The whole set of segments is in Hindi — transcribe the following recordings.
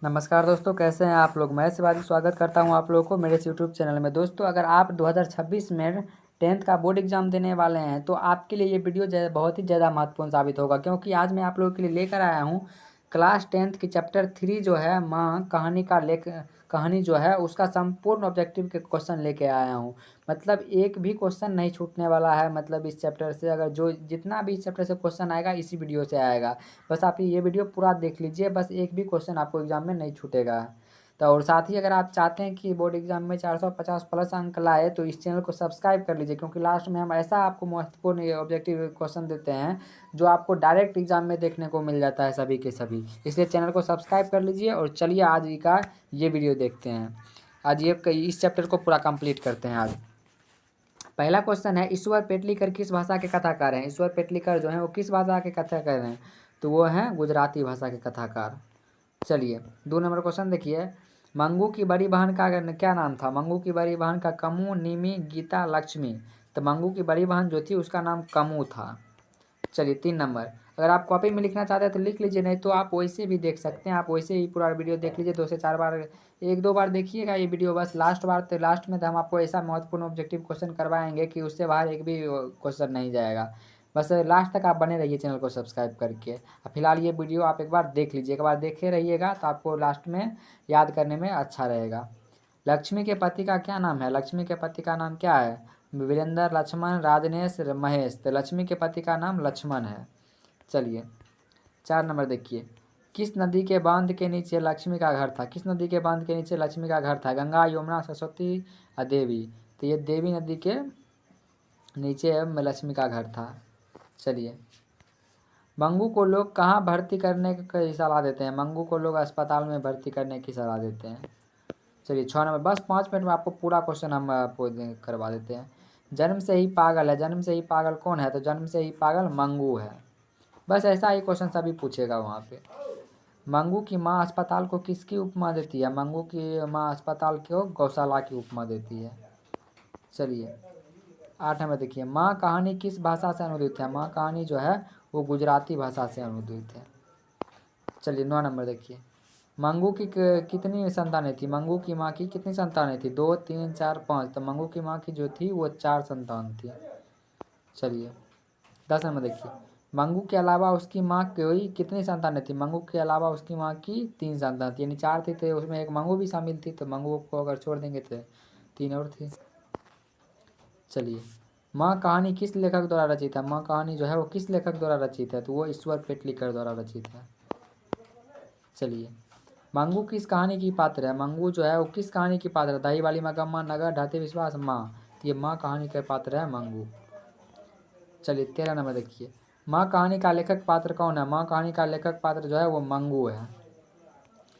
नमस्कार दोस्तों, कैसे हैं आप लोग। मैं शिवाजी स्वागत करता हूं आप लोगों को मेरे इस यूट्यूब चैनल में। दोस्तों, अगर आप 2026 में 10th का बोर्ड एग्जाम देने वाले हैं तो आपके लिए ये वीडियो बहुत ही ज़्यादा महत्वपूर्ण साबित होगा, क्योंकि आज मैं आप लोगों के लिए लेकर आया हूं क्लास 10th की चैप्टर 3 जो है माँ कहानी का कहानी जो है उसका संपूर्ण ऑब्जेक्टिव के क्वेश्चन लेके आया हूँ। मतलब एक भी क्वेश्चन नहीं छूटने वाला है। मतलब इस चैप्टर से अगर जो जितना भी इस चैप्टर से क्वेश्चन आएगा इसी वीडियो से आएगा। बस आप ये वीडियो पूरा देख लीजिए, बस एक भी क्वेश्चन आपको एग्जाम में नहीं छूटेगा। तो और साथ ही अगर आप चाहते हैं कि बोर्ड एग्जाम में 450 प्लस अंक लाए तो इस चैनल को सब्सक्राइब कर लीजिए, क्योंकि लास्ट में हम ऐसा आपको महत्वपूर्ण ऑब्जेक्टिव क्वेश्चन देते हैं जो आपको डायरेक्ट एग्जाम में देखने को मिल जाता है सभी के सभी। इसलिए चैनल को सब्सक्राइब कर लीजिए और चलिए आज ही का ये वीडियो देखते हैं। आज ये इस चैप्टर को पूरा कंप्लीट करते हैं। आज पहला क्वेश्चन है, ईश्वर पेटलीकर किस भाषा के कथाकार हैं। ईश्वर पेटलीकर जो हैं वो किस भाषा के कथाकार हैं, तो वो हैं गुजराती भाषा के कथाकार। चलिए 2 नंबर क्वेश्चन देखिए, मंगू की बड़ी बहन का क्या नाम था। मंगू की बड़ी बहन का कमू, निमी, गीता, लक्ष्मी। तो मंगू की बड़ी बहन जो थी उसका नाम कमू था। चलिए 3 नंबर, अगर आप कॉपी में लिखना चाहते हैं तो लिख लीजिए, नहीं तो आप वैसे भी देख सकते हैं। आप वैसे ही पूरा वीडियो देख लीजिए 2 से 4 बार, 1-2 बार देखिएगा ये वीडियो बस। लास्ट में तो हम आपको ऐसा महत्वपूर्ण ऑब्जेक्टिव क्वेश्चन करवाएंगे कि उससे बाहर एक भी क्वेश्चन नहीं जाएगा। बस लास्ट तक आप बने रहिए चैनल को सब्सक्राइब करके। फिलहाल ये वीडियो आप एक बार देख लीजिए, एक बार देखे रहिएगा तो आपको लास्ट में याद करने में अच्छा रहेगा। लक्ष्मी के पति का क्या नाम है। लक्ष्मी के पति का नाम क्या है। वीरेंद्र, लक्ष्मण, राजनेश, महेश। तो लक्ष्मी के पति का नाम लक्ष्मण है। चलिए 4 नंबर देखिए, किस नदी के बांध के नीचे लक्ष्मी का घर था। किस नदी के बांध के नीचे लक्ष्मी का घर था। गंगा, यमुना, सरस्वती और देवी। तो ये देवी नदी के नीचे लक्ष्मी का घर था। चलिए, मंगू को लोग कहाँ भर्ती करने की सलाह देते हैं। मंगू को लोग अस्पताल में भर्ती करने की सलाह देते हैं। चलिए 6 नंबर, बस 5 मिनट में आपको पूरा क्वेश्चन हम आपको करवा देते हैं। जन्म से ही पागल है। जन्म से ही पागल कौन है, तो जन्म से ही पागल मंगू है। बस ऐसा ही क्वेश्चन सभी पूछेगा वहाँ पे। मंगू की माँ अस्पताल को किसकी उपमा देती है। मंगू की माँ अस्पताल को गौशाला की उपमा देती है। चलिए 8 नंबर देखिए, माँ कहानी किस भाषा से अनुदित है। माँ कहानी जो है वो गुजराती भाषा से अनुदित है। चलिए 9 नंबर देखिए, मंगू की कितनी संतानें थी। मंगू की माँ की कितनी संतानें थी, 2, 3, 4, 5। तो मंगू की माँ की जो थी वो 4 संतान थी। चलिए 10 नंबर देखिए, मंगू के अलावा उसकी माँ की कितनी संतानें थी। मंगू के अलावा उसकी माँ की 3 संतान थी, यानी 4 थी, तो उसमें एक मंगू भी शामिल थी। तो मंगू को अगर छोड़ देंगे तो 3 और थी। चलिए, माँ कहानी किस लेखक द्वारा रचित है। माँ कहानी जो है वो किस लेखक द्वारा रचित है, तो वो ईश्वर पेटलीकर द्वारा रचित है। चलिए, मंगू किस कहानी की पात्र है। मंगू जो है वो किस कहानी की पात्र है। दही वाली मगम्मा, नगर, ढाते विश्वास, माँ। तो ये माँ कहानी का पात्र है मंगू। चलिए 13 नंबर देखिए, माँ कहानी का लेखक पात्र कौन है। माँ कहानी का लेखक पात्र जो है वो मंगू है।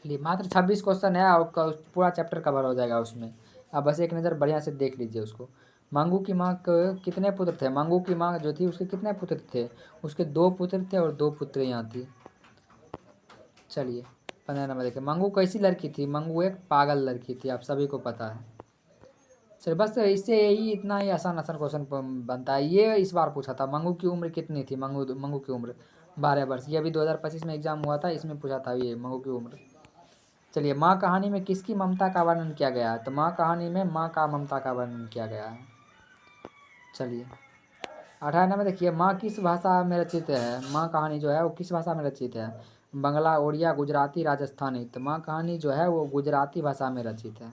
चलिए मात्र 26 क्वेश्चन है और पूरा चैप्टर कवर हो जाएगा उसमें। आप बस एक नज़र बढ़िया से देख लीजिए उसको। मंगू की माँ के कितने पुत्र थे। मंगू की माँ जो थी उसके कितने पुत्र थे। उसके 2 पुत्र थे और 2 पुत्रियाँ थी। चलिए 15 नंबर देखिए, मंगू कैसी लड़की थी। मंगू एक पागल लड़की थी, आप सभी को पता है। चलिए बस इससे यही इतना ही आसान आसान क्वेश्चन बनता है। ये इस बार पूछा था, मंगू की उम्र कितनी थी। मंगू की उम्र 12 वर्ष। ये अभी 2025 में एग्जाम हुआ था, इसमें पूछा था ये मंगू की उम्र। चलिए, माँ कहानी में किसकी ममता का वर्णन किया गया है। तो माँ कहानी में माँ का ममता का वर्णन किया गया है। चलिए 18 में देखिए, माँ किस भाषा में रचित है। माँ कहानी जो है वो किस भाषा में रचित है। बंगला, उड़िया, गुजराती, राजस्थानी। तो माँ कहानी जो है वो गुजराती भाषा में रचित है।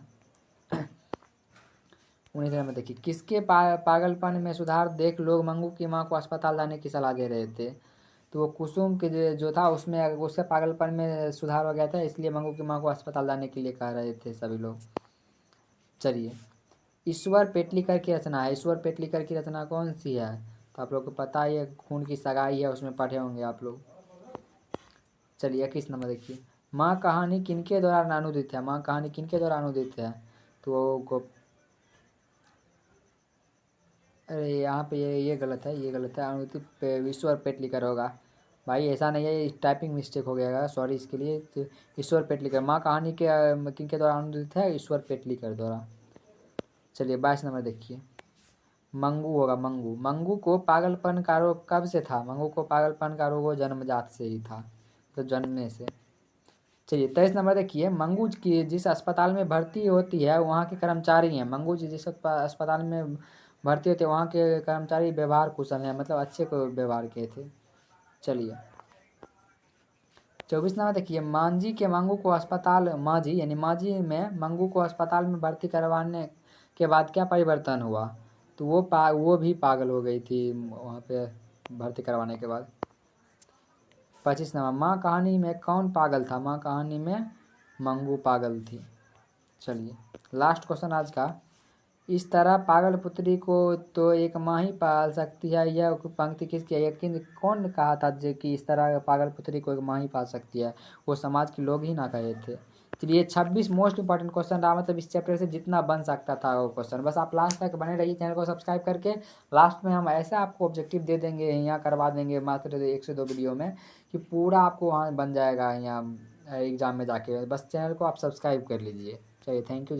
19 में देखिए, किसके पागलपन में सुधार देख लोग मंगू की माँ को अस्पताल जाने की सलाह दे रहे थे। तो वो कुसुम के जो था उसमें उसके पागलपन में सुधार हो गया था, इसलिए मंगू की माँ को अस्पताल जाने के लिए कह रहे थे सभी लोग। चलिए, ईश्वर पेटलीकर की रचना है। ईश्वर पेटलीकर की रचना कौन सी है, तो आप लोग को पता ही है, खून की सगाई है, उसमें पढ़े होंगे आप लोग। चलिए 21 नंबर देखिए, माँ कहानी किनके द्वारा अनुदित है। माँ कहानी किनके द्वारा अनुदित है, तो अरे यहाँ पे ये गलत है, ये गलत है। अनुदित ईश्वर पेटलीकर होगा भाई, ऐसा नहीं है, टाइपिंग मिस्टेक हो गया, सॉरी इसके लिए। तो ईश्वर पेटलीकर, माँ कहानी के किनके द्वारा अनुदित है, ईश्वर पेटलीकर द्वारा। चलिए 22 नंबर देखिए, मंगू होगा मंगू। मंगू को पागलपन का रोग कब से था। मंगू को पागलपन का रोग वो जन्मजात से ही था, तो जन्मने से। चलिए 23 नंबर देखिए, मंगू की जिस अस्पताल में भर्ती होती है वहाँ के कर्मचारी हैं, मंगू जी जिस अस्पताल में भर्ती होते हैं वहाँ के कर्मचारी व्यवहार कुशल हैं, मतलब अच्छे को व्यवहार किए थे। चलिए 24 नंबर देखिए, मांझी के मंगू को अस्पताल मांझी यानी मांझी में मंगू को अस्पताल में भर्ती करवाने के बाद क्या परिवर्तन हुआ? तो वो भी पागल हो गई थी वहाँ पे भर्ती करवाने के बाद। 25 नंबर, माँ कहानी में कौन पागल था? माँ कहानी में मंगू पागल थी। चलिए लास्ट क्वेश्चन आज का, इस तरह पागल पुत्री को तो एक माँ ही पाल सकती है, यह पंक्ति किसकी है? यकीन कौन कहा था जो कि इस तरह पागल पुत्री को एक माँ ही पाल सकती है? वो समाज के लोग ही ना कहे थे। चलिए 26 मोस्ट इंपॉर्टेंट क्वेश्चन रहा, मतलब इस चैप्टर से जितना बन सकता था वो क्वेश्चन। बस आप लास्ट तक बने रहिए चैनल को सब्सक्राइब करके। लास्ट में हम ऐसा आपको ऑब्जेक्टिव दे देंगे, यहाँ करवा देंगे मात्र 1 से 2 वीडियो में, कि पूरा आपको वहाँ बन जाएगा यहाँ एग्जाम में जाके। बस चैनल को आप सब्सक्राइब कर लीजिए। चलिए थैंक यू।